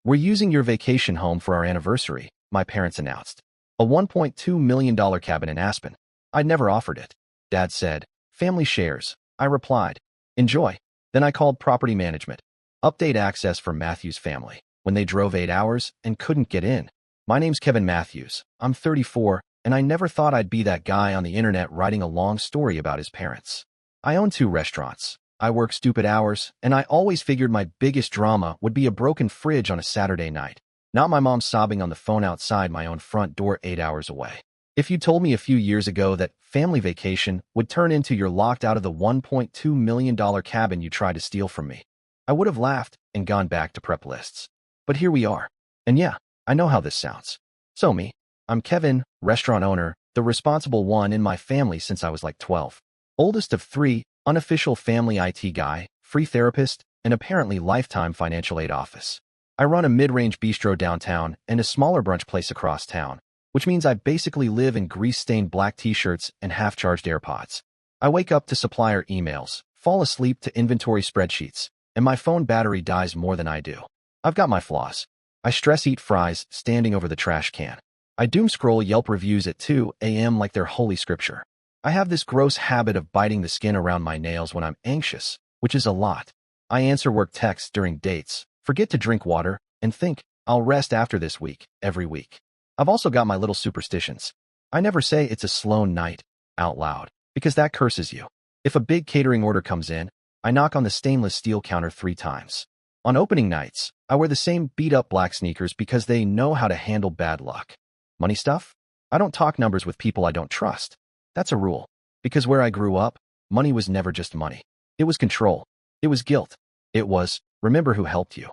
We're using your vacation home for our anniversary, my parents announced. A $1.2 million cabin in Aspen. I'd never offered it. Dad said, family shares. I replied, enjoy. Then I called property management. Update access for Matthews family when they drove 8 hours and couldn't get in. My name's Kevin Matthews. I'm 34, and I never thought I'd be that guy on the internet writing a long story about his parents. I own 2 restaurants. I work stupid hours, and I always figured my biggest drama would be a broken fridge on a Saturday night, not my mom sobbing on the phone outside my own front door 8 hours away. If you told me a few years ago that family vacation would turn into you're locked out of the $1.2 million cabin you tried to steal from me, I would have laughed and gone back to prep lists. But here we are. And yeah, I know how this sounds. So me, I'm Kevin, restaurant owner, the responsible one in my family since I was like 12. Oldest of 3, unofficial family IT guy, free therapist, and apparently lifetime financial aid office. I run a mid-range bistro downtown and a smaller brunch place across town, which means I basically live in grease-stained black t-shirts and half-charged AirPods. I wake up to supplier emails, fall asleep to inventory spreadsheets, and my phone battery dies more than I do. I've got my flaws. I stress-eat fries standing over the trash can. I doom-scroll Yelp reviews at 2 a.m. like they're holy scripture. I have this gross habit of biting the skin around my nails when I'm anxious, which is a lot. I answer work texts during dates, forget to drink water, and think, I'll rest after this week, every week. I've also got my little superstitions. I never say it's a slow night out loud, because that curses you. If a big catering order comes in, I knock on the stainless steel counter 3 times. On opening nights, I wear the same beat-up black sneakers because they know how to handle bad luck. Money stuff? I don't talk numbers with people I don't trust. That's a rule, because where I grew up, money was never just money. It was control. It was guilt. It was, remember who helped you.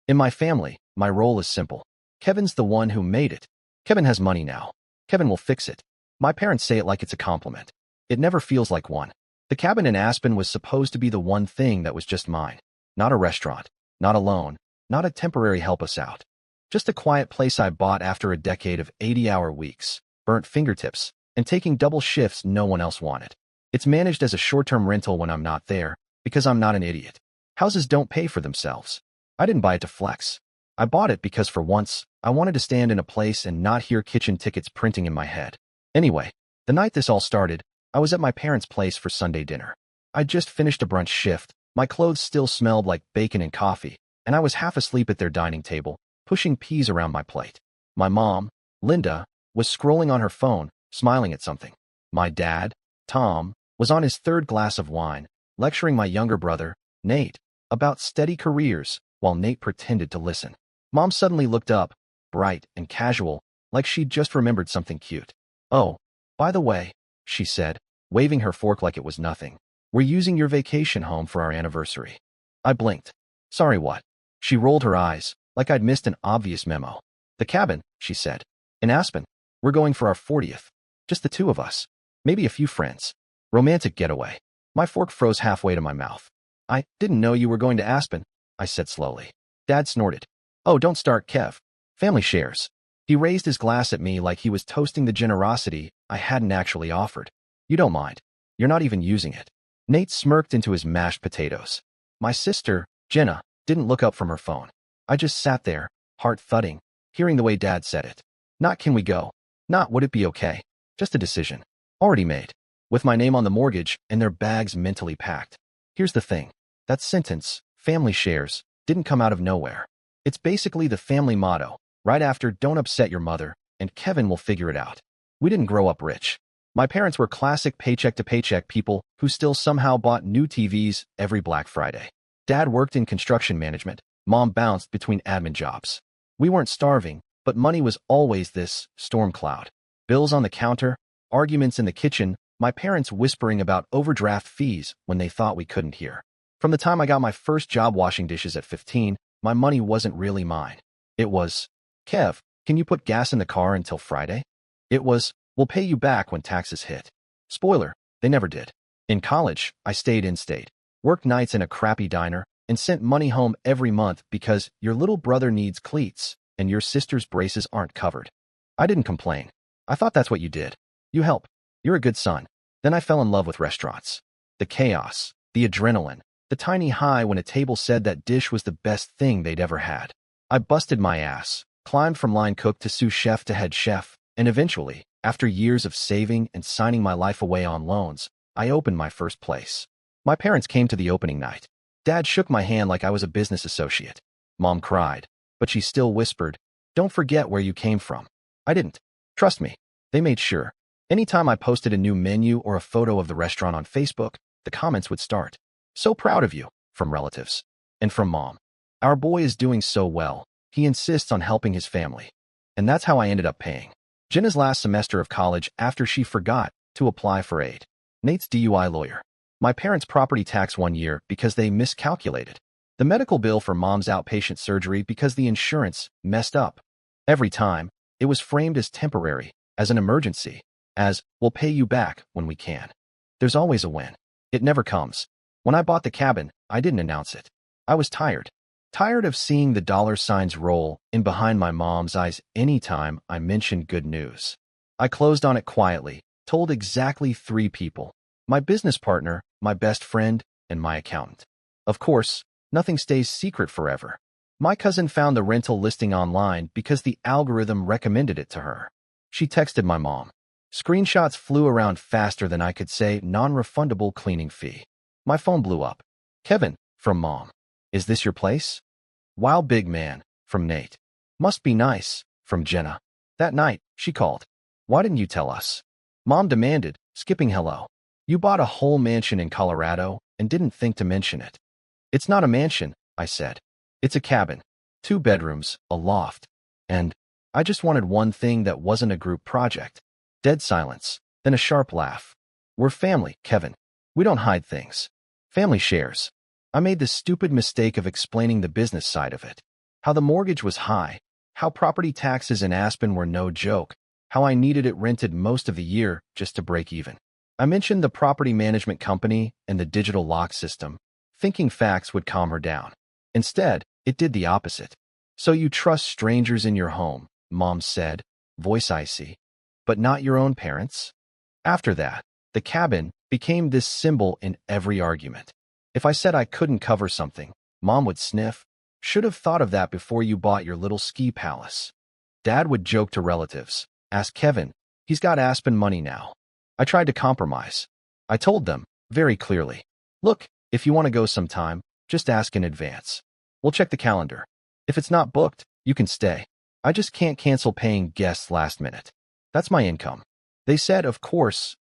In my family, my role is simple. Kevin's the one who made it. Kevin has money now. Kevin will fix it. My parents say it like it's a compliment. It never feels like one. The cabin in Aspen was supposed to be the one thing that was just mine. Not a restaurant. Not a loan. Not a temporary help us out. Just a quiet place I bought after a decade of 80-hour weeks, burnt fingertips, and taking double shifts no one else wanted. It's managed as a short-term rental when I'm not there, because I'm not an idiot. Houses don't pay for themselves. I didn't buy it to flex. I bought it because for once, I wanted to stand in a place and not hear kitchen tickets printing in my head. Anyway, the night this all started, I was at my parents' place for Sunday dinner. I'd just finished a brunch shift, my clothes still smelled like bacon and coffee, and I was half asleep at their dining table, pushing peas around my plate. My mom, Linda, was scrolling on her phone, smiling at something. My dad, Tom, was on his 3rd glass of wine, lecturing my younger brother, Nate, about steady careers, while Nate pretended to listen. Mom suddenly looked up, bright and casual, like she'd just remembered something cute. Oh, by the way, she said, waving her fork like it was nothing. We're using your vacation home for our anniversary. I blinked. Sorry, what? She rolled her eyes, like I'd missed an obvious memo. The cabin, she said. In Aspen. We're going for our 40th. Just the 2 of us. Maybe a few friends. Romantic getaway. My fork froze halfway to my mouth. I didn't know you were going to Aspen, I said slowly. Dad snorted. Oh, don't start, Kev. Family shares. He raised his glass at me like he was toasting the generosity I hadn't actually offered. You don't mind. You're not even using it. Nate smirked into his mashed potatoes. My sister, Jenna, didn't look up from her phone. I just sat there, heart thudding, hearing the way Dad said it. Not can we go? Not would it be okay? Just a decision. Already made. With my name on the mortgage and their bags mentally packed. Here's the thing. That sentence, family shares, didn't come out of nowhere. It's basically the family motto, right after don't upset your mother, and Kevin will figure it out. We didn't grow up rich. My parents were classic paycheck-to-paycheck people who still somehow bought new TVs every Black Friday. Dad worked in construction management. Mom bounced between admin jobs. We weren't starving, but money was always this storm cloud. Bills on the counter, arguments in the kitchen, my parents whispering about overdraft fees when they thought we couldn't hear. From the time I got my first job washing dishes at 15, my money wasn't really mine. It was, Kev, can you put gas in the car until Friday? It was, we'll pay you back when taxes hit. Spoiler, they never did. In college, I stayed in-state, worked nights in a crappy diner, and sent money home every month because your little brother needs cleats and your sister's braces aren't covered. I didn't complain. I thought that's what you did. You help. You're a good son. Then I fell in love with restaurants. The chaos, the adrenaline, the tiny high when a table said that dish was the best thing they'd ever had. I busted my ass, climbed from line cook to sous chef to head chef, and eventually, after years of saving and signing my life away on loans, I opened my first place. My parents came to the opening night. Dad shook my hand like I was a business associate. Mom cried, but she still whispered, "Don't forget where you came from." I didn't. Trust me. They made sure. Anytime I posted a new menu or a photo of the restaurant on Facebook, the comments would start. "So proud of you," from relatives. And from Mom. "Our boy is doing so well. He insists on helping his family." And that's how I ended up paying Jenna's last semester of college after she forgot to apply for aid. Nate's DUI lawyer. My parents' property tax 1 year because they miscalculated. The medical bill for Mom's outpatient surgery because the insurance messed up. Every time, it was framed as temporary, as an emergency, as, "We'll pay you back when we can." There's always a win. It never comes. When I bought the cabin, I didn't announce it. I was tired. Tired of seeing the dollar signs roll in behind my mom's eyes anytime I mentioned good news. I closed on it quietly, told exactly 3 people: my business partner, my best friend, and my accountant. Of course, nothing stays secret forever. My cousin found the rental listing online because the algorithm recommended it to her. She texted my mom. Screenshots flew around faster than I could say non-refundable cleaning fee. My phone blew up. "Kevin," from Mom. "Is this your place?" "Wow, big man," from Nate. "Must be nice," from Jenna. That night, she called. "Why didn't you tell us?" Mom demanded, skipping hello. "You bought a whole mansion in Colorado and didn't think to mention it." "It's not a mansion," I said. "It's a cabin. 2 bedrooms, a loft. And I just wanted one thing that wasn't a group project." Dead silence, then a sharp laugh. "We're family, Kevin. We don't hide things. Family shares." I made the stupid mistake of explaining the business side of it. How the mortgage was high, how property taxes in Aspen were no joke, how I needed it rented most of the year just to break even. I mentioned the property management company and the digital lock system, thinking facts would calm her down. Instead, it did the opposite. "So you trust strangers in your home," Mom said, voice icy. "But not your own parents?" After that, the cabin became this symbol in every argument. If I said I couldn't cover something, Mom would sniff. "Should have thought of that before you bought your little ski palace." Dad would joke to relatives. "Ask Kevin. He's got Aspen money now." I tried to compromise. I told them, very clearly, "Look, if you want to go sometime, just ask in advance. We'll check the calendar. If it's not booked, you can stay. I just can't cancel paying guests last minute. That's my income." They said, of course,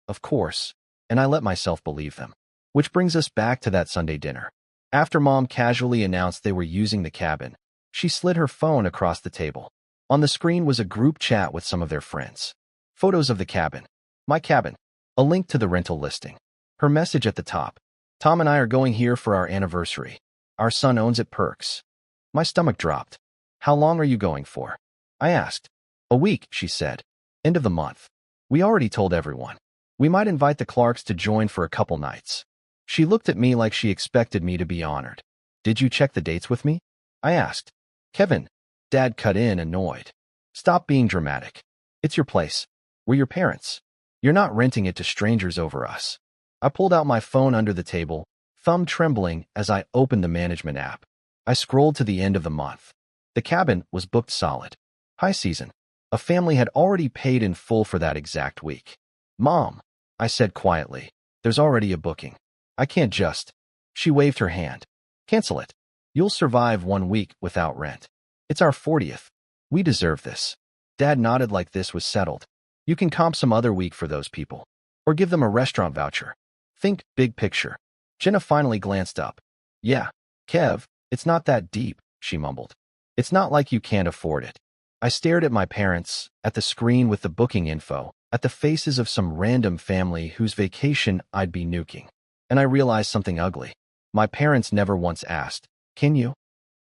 and I let myself believe them. Which brings us back to that Sunday dinner. After Mom casually announced they were using the cabin, she slid her phone across the table. On the screen was a group chat with some of their friends. Photos of the cabin. My cabin. A link to the rental listing. Her message at the top: "Tom and I are going here for our anniversary. Our son owns it, perks." My stomach dropped. "How long are you going for?" I asked. "A week," she said. "End of the month. We already told everyone. We might invite the Clarks to join for a couple nights." She looked at me like she expected me to be honored. "Did you check the dates with me?" I asked. "Kevin," Dad cut in, annoyed. "Stop being dramatic. It's your place. We're your parents. You're not renting it to strangers over us." I pulled out my phone under the table, thumb trembling as I opened the management app. I scrolled to the end of the month. The cabin was booked solid. High season. A family had already paid in full for that exact week. "Mom," I said quietly, "there's already a booking. I can't just..." She waved her hand. "Cancel it. You'll survive 1 week without rent. It's our 40th. We deserve this." Dad nodded like this was settled. "You can comp some other week for those people. Or give them a restaurant voucher. Think big picture." Jenna finally glanced up. "Yeah, Kev, it's not that deep," she mumbled. "It's not like you can't afford it." I stared at my parents, at the screen with the booking info, at the faces of some random family whose vacation I'd be nuking. And I realized something ugly. My parents never once asked, "Can you?"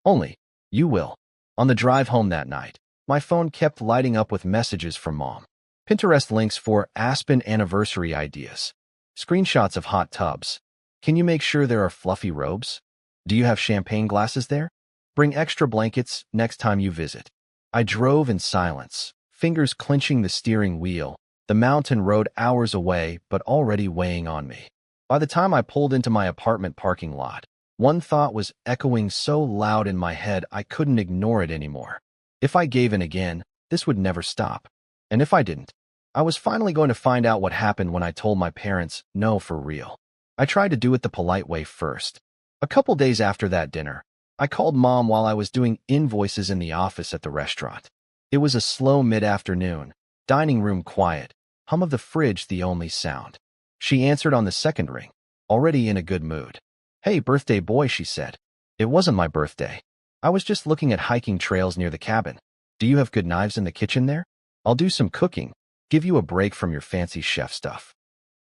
Only, "You will." On the drive home that night, my phone kept lighting up with messages from Mom. Pinterest links for Aspen anniversary ideas. Screenshots of hot tubs. "Can you make sure there are fluffy robes? Do you have champagne glasses there? Bring extra blankets next time you visit." I drove in silence, fingers clenching the steering wheel, the mountain road hours away but already weighing on me. By the time I pulled into my apartment parking lot, One thought was echoing so loud in my head I couldn't ignore it anymore. If I gave in again, this would never stop. And if I didn't, I was finally going to find out what happened when I told my parents no for real. I tried to do it the polite way first. A couple days after that dinner, I called Mom while I was doing invoices in the office at the restaurant. It was a slow mid-afternoon, dining room quiet, hum of the fridge the only sound. She answered on the second ring, already in a good mood. "Hey, birthday boy," she said. "It wasn't my birthday. I was just looking at hiking trails near the cabin. Do you have good knives in the kitchen there? I'll do some cooking, give you a break from your fancy chef stuff."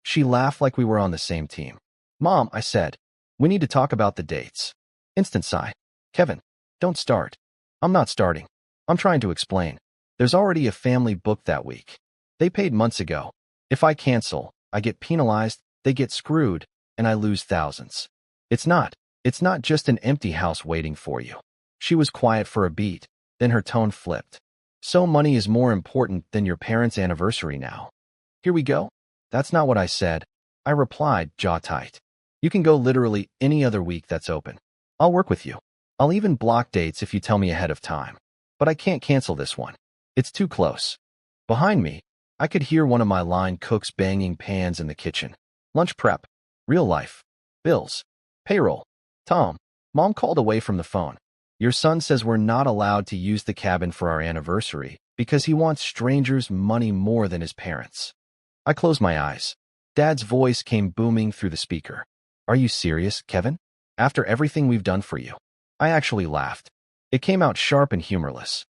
She laughed like we were on the same team. "Mom," I said, "we need to talk about the dates." Instant sigh. "Kevin, don't start." "I'm not starting. I'm trying to explain. There's already a family booked that week. They paid months ago. If I cancel, I get penalized, they get screwed, and I lose thousands. It's not just an empty house waiting for you." She was quiet for a beat, then her tone flipped. "So money is more important than your parents' anniversary now?" "Here we go." "That's not what I said," I replied, jaw tight. "You can go literally any other week that's open. I'll work with you. I'll even block dates if you tell me ahead of time. But I can't cancel this one. It's too close." Behind me, I could hear one of my line cooks banging pans in the kitchen. Lunch prep, real life, bills, payroll. "Tom," Mom called away from the phone. "Your son says we're not allowed to use the cabin for our anniversary because he wants strangers' money more than his parents." I closed my eyes. Dad's voice came booming through the speaker. "Are you serious, Kevin? After everything we've done for you?" I actually laughed. It came out sharp and humorless.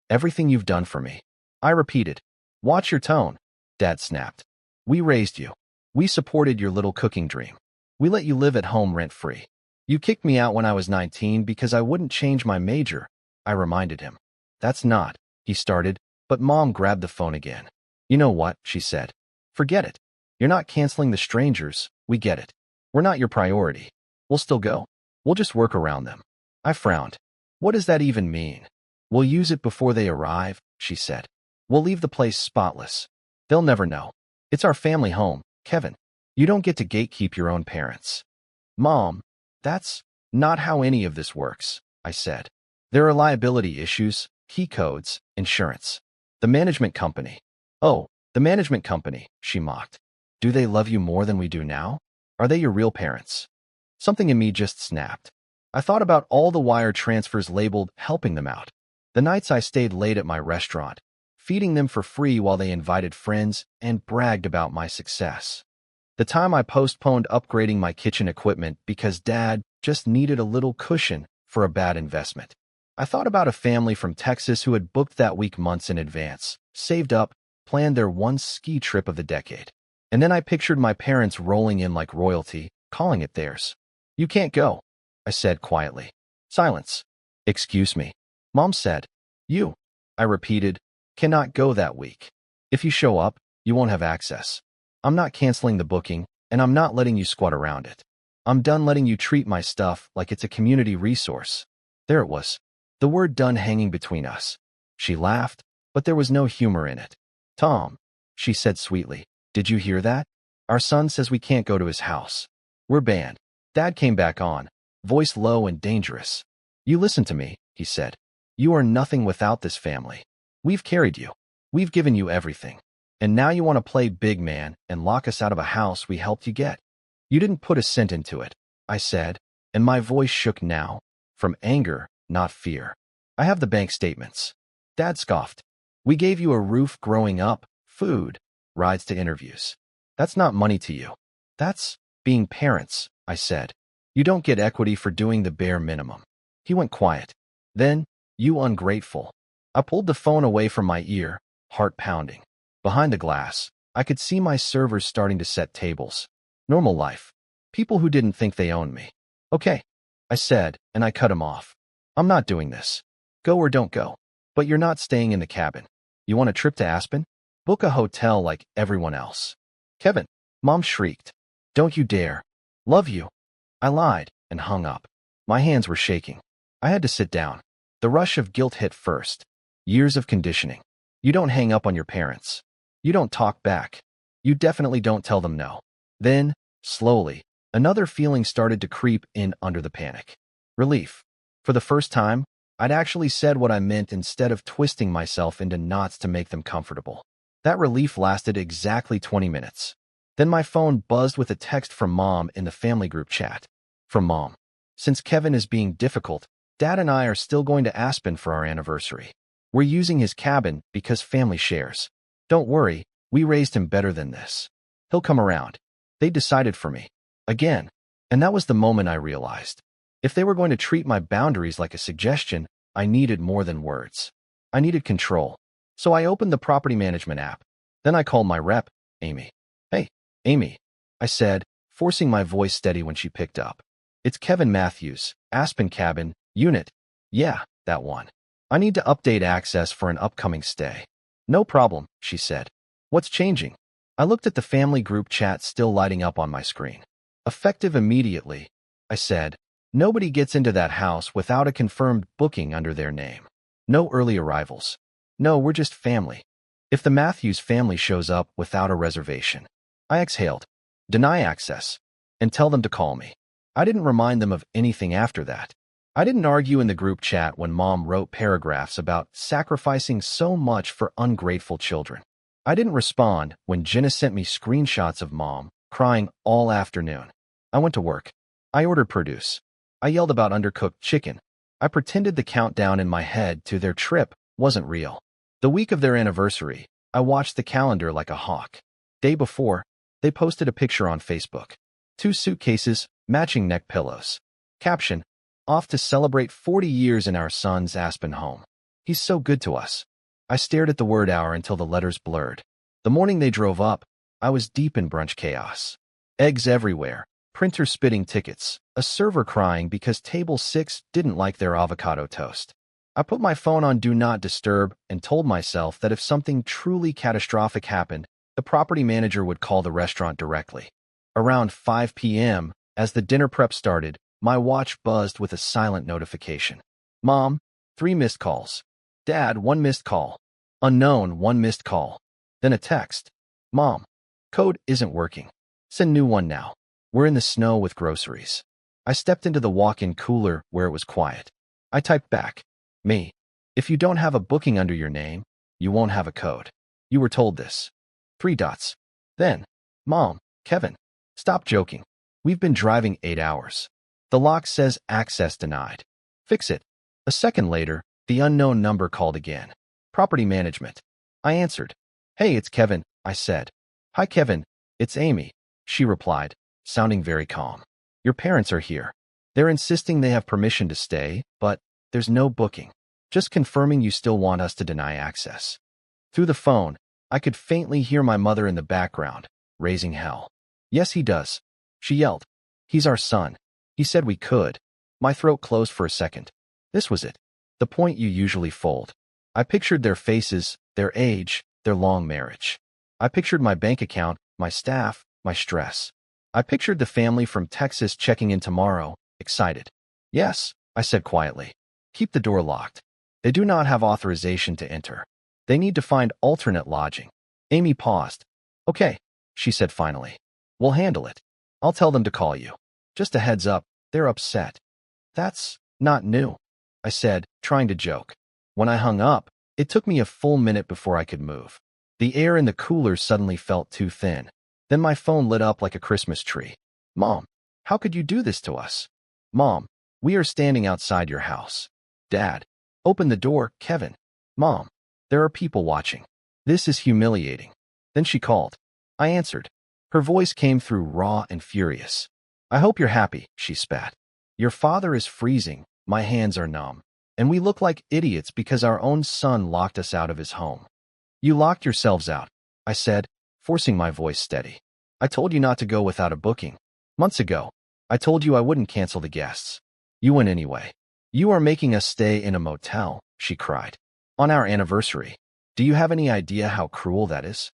"Everything you've done for me," I repeated. "Watch your tone," Dad snapped. "We raised you. We supported your little cooking dream. We let you live at home rent-free. You kicked me out when I was 19 because I wouldn't change my major," I reminded him. "That's not," he started, but Mom grabbed the phone again. "You know what?" she said. "Forget it. You're not canceling the strangers. We get it. We're not your priority. We'll still go. We'll just work around them." I frowned. "What does that even mean?" "We'll use it before they arrive," she said. "We'll leave the place spotless. They'll never know. It's our family home, Kevin. You don't get to gatekeep your own parents." "Mom, that's not how any of this works," I said. "There are liability issues, key codes, insurance. The management company." "Oh, the management company," she mocked. "Do they love you more than we do now? Are they your real parents?" Something in me just snapped. I thought about all the wire transfers labeled helping them out. The nights I stayed late at my restaurant, feeding them for free while they invited friends and bragged about my success. The time I postponed upgrading my kitchen equipment because Dad just needed a little cushion for a bad investment. I thought about a family from Texas who had booked that week months in advance, saved up, planned their one ski trip of the decade. And then I pictured my parents rolling in like royalty, calling it theirs. "You can't go," I said quietly. Silence. "Excuse me," Mom said. "You," I repeated, "cannot go that week. If you show up, you won't have access. I'm not canceling the booking, and I'm not letting you squat around it. I'm done letting you treat my stuff like it's a community resource." There it was, the word done hanging between us. She laughed, but there was no humor in it. "Tom," she said sweetly, "did you hear that? Our son says we can't go to his house. We're banned." Dad came back on, voice low and dangerous. "You listen to me," he said. "You are nothing without this family. We've carried you. We've given you everything. And now you want to play big man and lock us out of a house we helped you get. You didn't put a cent into it," I said, and my voice shook now, from anger, not fear. "I have the bank statements." Dad scoffed. "We gave you a roof growing up, food, rides to interviews. That's not money to you. That's being parents," I said. "You don't get equity for doing the bare minimum." He went quiet. Then, "You ungrateful." I pulled the phone away from my ear, heart pounding. Behind the glass, I could see my servers starting to set tables. Normal life. People who didn't think they owned me. "Okay," I said, and I cut him off. "I'm not doing this. Go or don't go. But you're not staying in the cabin. You want a trip to Aspen? Book a hotel like everyone else." "Kevin," Mom shrieked. "Don't you dare. Love you." I lied and hung up. My hands were shaking. I had to sit down. The rush of guilt hit first. Years of conditioning. You don't hang up on your parents. You don't talk back. You definitely don't tell them no. Then, slowly, Another feeling started to creep in under the panic. Relief. For the first time, I'd actually said what I meant instead of twisting myself into knots to make them comfortable. That relief lasted exactly 20 minutes. Then my phone buzzed with a text from Mom in the family group chat. From Mom. Since Kevin is being difficult, Dad and I are still going to Aspen for our anniversary. We're using his cabin because family shares. Don't worry, we raised him better than this. He'll come around. They decided for me. Again. And that was the moment I realized. If they were going to treat my boundaries like a suggestion, I needed more than words. I needed control. So I opened the property management app. Then I called my rep, Amy. Hey, Amy, I said, forcing my voice steady when she picked up. It's Kevin Matthews, Aspen Cabin, Unit. Yeah, that one. I need to update access for an upcoming stay. No problem, she said. What's changing? I looked at the family group chat still lighting up on my screen. Effective immediately, I said. Nobody gets into that house without a confirmed booking under their name. No early arrivals. No, we're just family. If the Matthews family shows up without a reservation, I exhaled. Deny access. And tell them to call me. I didn't remind them of anything after that. I didn't argue in the group chat when Mom wrote paragraphs about sacrificing so much for ungrateful children. I didn't respond when Jenna sent me screenshots of Mom crying all afternoon. I went to work. I ordered produce. I yelled about undercooked chicken. I pretended the countdown in my head to their trip wasn't real. The week of their anniversary, I watched the calendar like a hawk. Day before, they posted a picture on Facebook. 2 suitcases, matching neck pillows. Caption, off to celebrate 40 years in our son's Aspen home. He's so good to us. I stared at the word hour until the letters blurred. The morning they drove up, I was deep in brunch chaos. Eggs everywhere, printer spitting tickets, a server crying because table 6 didn't like their avocado toast. I put my phone on Do Not Disturb and told myself that if something truly catastrophic happened, the property manager would call the restaurant directly. Around 5 p.m., as the dinner prep started, my watch buzzed with a silent notification. Mom, 3 missed calls. Dad, 1 missed call. Unknown, 1 missed call. Then a text. Mom, code isn't working. Send new one now. We're in the snow with groceries. I stepped into the walk-in cooler where it was quiet. I typed back. Me. If you don't have a booking under your name, you won't have a code. You were told this. 3 dots. Then, Mom, Kevin, stop joking. We've been driving 8 hours. The lock says access denied. Fix it. A second later, the unknown number called again. Property management. I answered. Hey, it's Kevin, I said. Hi, Kevin. It's Amy, she replied, sounding very calm. Your parents are here. They're insisting they have permission to stay, but there's no booking. Just confirming you still want us to deny access. Through the phone, I could faintly hear my mother in the background, raising hell. Yes, he does. She yelled. He's our son. He said we could. My throat closed for a second. This was it. The point you usually fold. I pictured their faces, their age, their long marriage. I pictured my bank account, my staff, my stress. I pictured the family from Texas checking in tomorrow, excited. Yes, I said quietly. Keep the door locked. They do not have authorization to enter. They need to find alternate lodging. Amy paused. Okay, she said finally. We'll handle it. I'll tell them to call you. Just a heads up, they're upset. That's not new, I said, trying to joke. When I hung up, it took me a full minute before I could move. The air in the cooler suddenly felt too thin. Then my phone lit up like a Christmas tree. Mom, how could you do this to us? Mom, we are standing outside your house. Dad, open the door, Kevin. Mom, there are people watching. This is humiliating. Then she called. I answered. Her voice came through raw and furious. I hope you're happy, she spat. Your father is freezing, my hands are numb, and we look like idiots because our own son locked us out of his home. You locked yourselves out, I said, forcing my voice steady. I told you not to go without a booking. Months ago, I told you I wouldn't cancel the guests. You went anyway. You are making us stay in a motel, she cried. On our anniversary. Do you have any idea how cruel that is?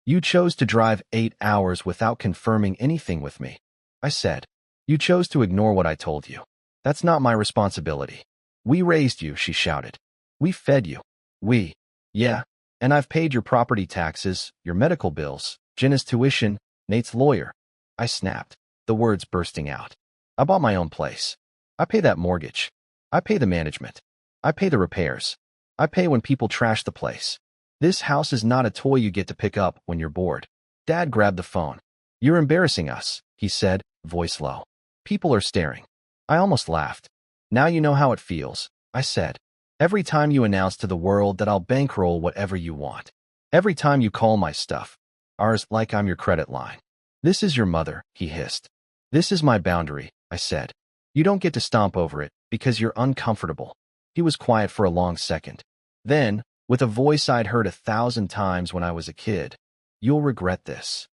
You chose to drive 8 hours without confirming anything with me. I said. You chose to ignore what I told you. That's not my responsibility. We raised you, she shouted. We fed you. We. Yeah. And I've paid your property taxes, your medical bills, Jenna's tuition, Nate's lawyer. I snapped. the words bursting out. I bought my own place. I pay that mortgage. I pay the management. I pay the repairs. I pay when people trash the place. This house is not a toy you get to pick up when you're bored. Dad grabbed the phone. You're embarrassing us, he said, voice low. People are staring. I almost laughed. Now you know how it feels, I said. Every time you announce to the world that I'll bankroll whatever you want. Every time you call my stuff. Ours like I'm your credit line. This is your mother, he hissed. This is my boundary, I said. You don't get to stomp over it because you're uncomfortable. He was quiet for a long second. Then, with a voice I'd heard 1,000 times when I was a kid, you'll regret this.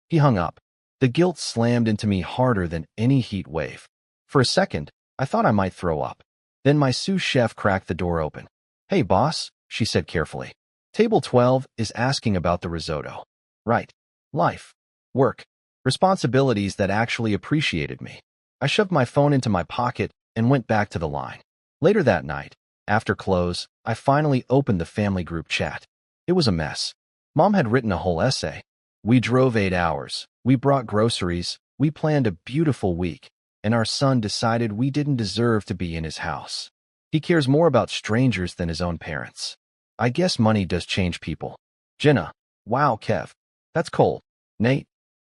He hung up. The guilt slammed into me harder than any heat wave. For a second, I thought I might throw up. Then my sous chef cracked the door open. Hey, boss, she said carefully. Table 12 is asking about the risotto. Right. Life. Work. Responsibilities that actually appreciated me. I shoved my phone into my pocket and went back to the line. Later that night, after close, I finally opened the family group chat. It was a mess. Mom had written a whole essay. We drove 8 hours. We brought groceries. We planned a beautiful week. And our son decided we didn't deserve to be in his house. He cares more about strangers than his own parents. I guess money does change people. Jenna. Wow, Kev. That's cold. Nate.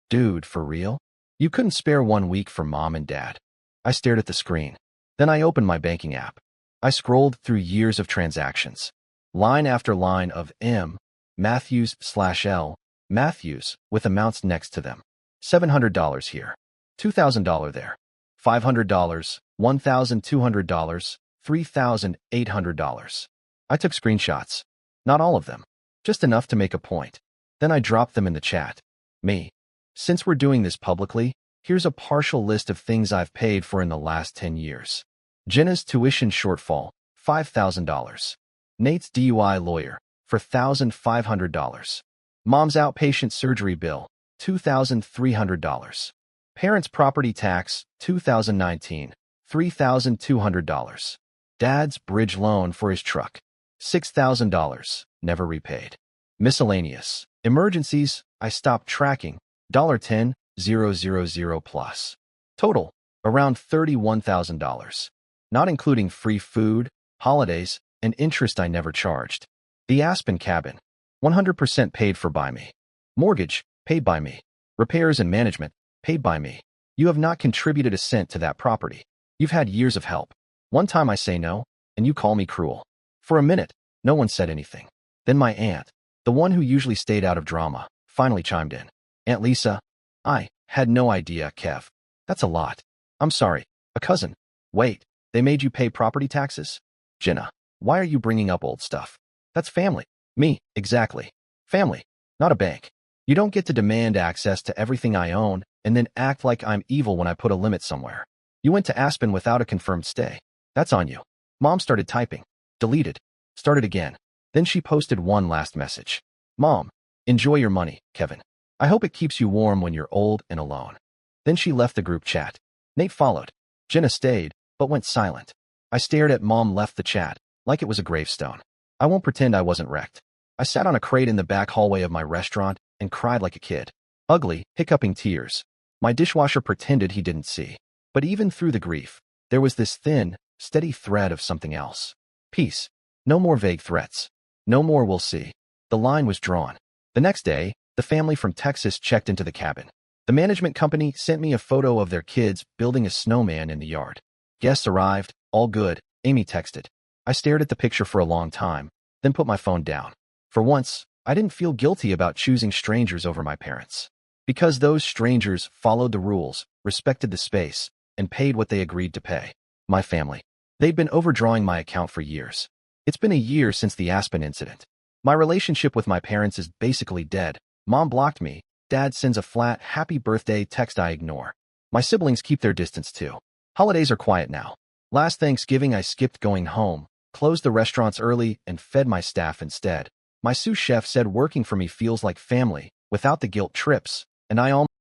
Dude, for real? You couldn't spare 1 week for mom and dad. I stared at the screen. Then I opened my banking app. I scrolled through years of transactions. Line after line of M, Matthews/L, Matthews, with amounts next to them. $700 here. $2,000 there. $500, $1,200, $3,800. I took screenshots. Not all of them. Just enough to make a point. Then I dropped them in the chat. Me. Since we're doing this publicly, here's a partial list of things I've paid for in the last 10 years. Jenna's tuition shortfall, $5,000. Nate's DUI lawyer, for $1,500. Mom's outpatient surgery bill, $2,300. Parents' property tax, 2019, $3,200. Dad's bridge loan for his truck, $6,000, never repaid. Miscellaneous. Emergencies, I stopped tracking, $10,000 plus. Total, around $31,000. Not including free food, holidays, and interest I never charged. The Aspen cabin, 100% paid for by me. Mortgage, paid by me. Repairs and management, paid by me. You have not contributed a cent to that property. You've had years of help. One time I say no, and you call me cruel. For a minute, no one said anything. Then my aunt, the one who usually stayed out of drama, finally chimed in. Aunt Lisa, I had no idea, Kev. That's a lot. I'm sorry. A cousin. Wait, they made you pay property taxes? Jenna, why are you bringing up old stuff? That's family. Me, exactly. Family, not a bank. You don't get to demand access to everything I own and then act like I'm evil when I put a limit somewhere. You went to Aspen without a confirmed stay. That's on you. Mom started typing. Deleted. Started again. Then she posted one last message. Mom, enjoy your money, Kevin. I hope it keeps you warm when you're old and alone. Then she left the group chat. Nate followed. Jenna stayed, but went silent. I stared at Mom left the chat, like it was a gravestone. I won't pretend I wasn't wrecked. I sat on a crate in the back hallway of my restaurant and cried like a kid. Ugly, hiccuping tears. My dishwasher pretended he didn't see. But even through the grief, there was this thin, steady thread of something else. Peace. No more vague threats. No more we'll see. The line was drawn. The next day, the family from Texas checked into the cabin. The management company sent me a photo of their kids building a snowman in the yard. Guests arrived, all good, Amy texted. I stared at the picture for a long time, then put my phone down. For once, I didn't feel guilty about choosing strangers over my parents. Because those strangers followed the rules, respected the space, and paid what they agreed to pay. My family. They'd been overdrawing my account for years. It's been a year since the Aspen incident. My relationship with my parents is basically dead. Mom blocked me. Dad sends a flat, happy birthday text I ignore. My siblings keep their distance too. Holidays are quiet now. Last Thanksgiving I skipped going home, closed the restaurants early, and fed my staff instead. My sous chef said working for me feels like family, without the guilt trips, and I almost